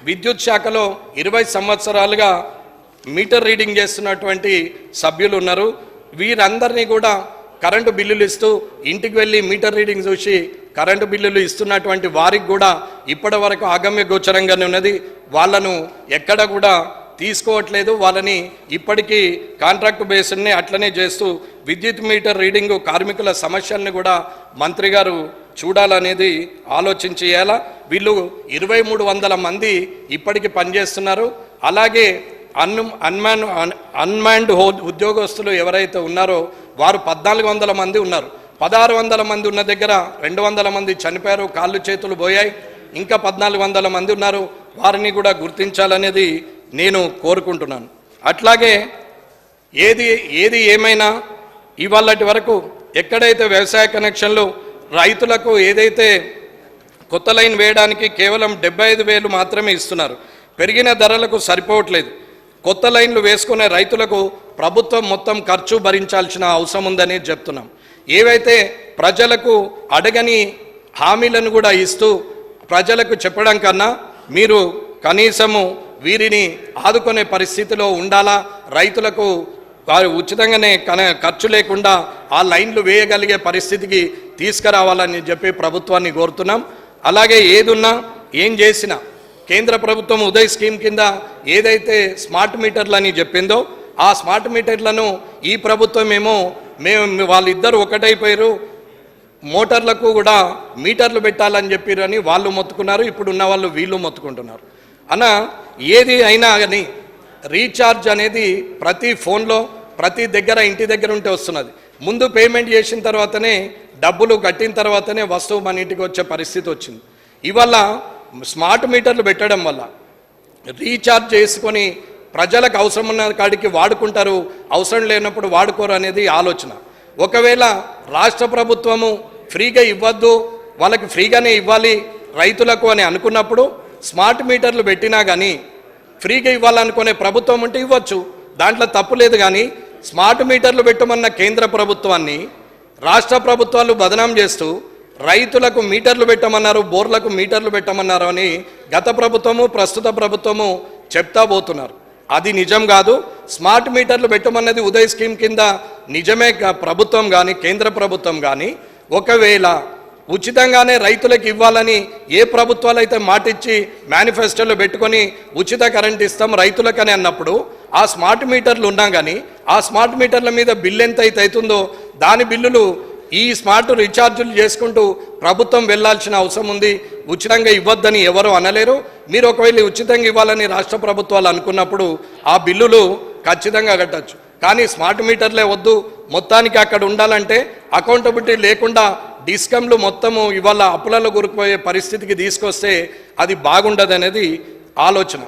విద్యుత్ శాఖలో 20 సంవత్సరాలుగా మీటర్ రీడింగ్ చేస్తున్నటువంటి సభ్యులు ఉన్నారు. వీరందరినీ కూడా కరెంటు బిల్లులు ఇస్తూ ఇంటికి వెళ్ళి మీటర్ రీడింగ్ చూసి కరెంటు బిల్లులు ఇస్తున్నటువంటి వారికి కూడా ఇప్పటి వరకు ఆగమ్య గోచరంగానే ఉన్నది. వాళ్ళను ఎక్కడ కూడా తీసుకోవట్లేదు. వాళ్ళని ఇప్పటికీ కాంట్రాక్ట్ బేస్ని అట్లనే చేస్తూ విద్యుత్ మీటర్ రీడింగ్ కార్మికుల సమస్యలను కూడా మంత్రి గారు చూడాలనేది ఆలోచన చేయాలా. వీళ్ళు 2300 మంది ఇప్పటికి పనిచేస్తున్నారు. అలాగే అన్మాన్డ్ ఉద్యోగస్తులు ఎవరైతే ఉన్నారో వారు 1400 మంది ఉన్నారు. 1600 మంది ఉన్న దగ్గర 200 మంది చనిపోయారు, కాళ్ళు చేతులు పోయాయి. ఇంకా 1400 మంది ఉన్నారు. వారిని కూడా గుర్తించాలనేది నేను కోరుకుంటున్నాను. అట్లాగే ఏది ఏమైనా ఇవాళటి వరకు ఎక్కడైతే వ్యవసాయ కనెక్షన్లు రైతులకు ఏదైతే కొత్త లైన్ వేయడానికి కేవలం 75,000 మాత్రమే ఇస్తున్నారు. పెరిగిన ధరలకు సరిపోవట్లేదు. కొత్త లైన్లు వేసుకునే రైతులకు ప్రభుత్వం మొత్తం ఖర్చు భరించాల్సిన అవసరం ఉందని చెప్తున్నాం. ఏవైతే ప్రజలకు అడగని హామీలను కూడా ఇస్తూ ప్రజలకు చెప్పడం కన్నా మీరు కనీసము వీరిని ఆదుకునే పరిస్థితిలో ఉండాలా. రైతులకు వారు ఉచితంగానే ఖర్చు లేకుండా ఆ లైన్లు వేయగలిగే పరిస్థితికి తీసుకురావాలని చెప్పి ప్రభుత్వాన్ని కోరుతున్నాం. అలాగే ఏదున్నా ఏం చేసినా కేంద్ర ప్రభుత్వం ఉదయ్ స్కీమ్ కింద ఏదైతే స్మార్ట్ మీటర్లు అని చెప్పిందో ఆ స్మార్ట్ మీటర్లను ఈ ప్రభుత్వం మేము వాళ్ళిద్దరు ఒకటైపోయారు, మోటార్లకు కూడా మీటర్లు పెట్టాలని చెప్పారని వాళ్ళు మొత్తుకున్నారు. ఇప్పుడు ఉన్న వాళ్ళు వీళ్ళు మొత్తుకుంటున్నారు. అన్న ఏది అయినా కానీ రీఛార్జ్ అనేది ప్రతి ఫోన్లో ప్రతి దగ్గర ఇంటి దగ్గర ఉంటే వస్తున్నది. ముందు పేమెంట్ చేసిన తర్వాతనే డబ్బులు కట్టిన తర్వాతనే వస్తువు మన ఇంటికి వచ్చే పరిస్థితి వచ్చింది. ఇవాళ స్మార్ట్ మీటర్లు పెట్టడం వల్ల రీఛార్జ్ చేసుకొని ప్రజలకు అవసరం ఉన్న కాడికి వాడుకుంటారు, అవసరం లేనప్పుడు వాడుకోరు అనేది ఆలోచన. ఒకవేళ రాష్ట్ర ప్రభుత్వము ఫ్రీగా ఇవ్వద్దు, వాళ్ళకి ఫ్రీగానే ఇవ్వాలి రైతులకు అని అనుకున్నప్పుడు స్మార్ట్ మీటర్లు పెట్టినా కానీ ఫ్రీగా ఇవ్వాలనుకునే ప్రభుత్వం ఉంటే ఇవ్వచ్చు, దాంట్లో తప్పు లేదు. కానీ స్మార్ట్ మీటర్లు పెట్టమన్న కేంద్ర ప్రభుత్వాన్ని రాష్ట్ర ప్రభుత్వాలు బదనాం చేస్తూ రైతులకు మీటర్లు పెట్టమన్నారు, బోర్లకు మీటర్లు పెట్టమన్నారు అని గత ప్రభుత్వము ప్రస్తుత ప్రభుత్వము చెప్తా పోతున్నారు. అది నిజం కాదు. స్మార్ట్ మీటర్లు పెట్టమన్నది ఉదయ్ స్కీమ్ కింద నిజమే. ప్రభుత్వం కానీ కేంద్ర ప్రభుత్వం కానీ ఒకవేళ ఉచితంగానే రైతులకు ఇవ్వాలని ఏ ప్రభుత్వాలు అయితే మాటిచ్చి మేనిఫెస్టోలో పెట్టుకొని ఉచిత కరెంట్ ఇస్తాం రైతులకని అన్నప్పుడు ఆ స్మార్ట్ మీటర్లు ఉన్నా కానీ ఆ స్మార్ట్ మీటర్ల మీద బిల్లు ఎంత అయితే అవుతుందో దాని బిల్లులు ఈ స్మార్ట్ రీఛార్జులు చేసుకుంటూ ప్రభుత్వం వెళ్లాల్సిన అవసరం ఉంది. ఉచితంగా ఇవ్వద్దని ఎవరు అనలేరు. మీరు ఒకవేళ ఉచితంగా ఇవ్వాలని రాష్ట్ర ప్రభుత్వాలు అనుకున్నప్పుడు ఆ బిల్లులు ఖచ్చితంగా కట్టచ్చు. కానీ స్మార్ట్ మీటర్లే వద్దు, మొత్తానికి అక్కడ ఉండాలంటే అకౌంటబిలిటీ లేకుండా డిస్కమ్లు మొత్తము ఇవాళ అప్పులలో కూరుకుపోయే పరిస్థితికి తీసుకొస్తే అది బాగుండదనేది ఆలోచన.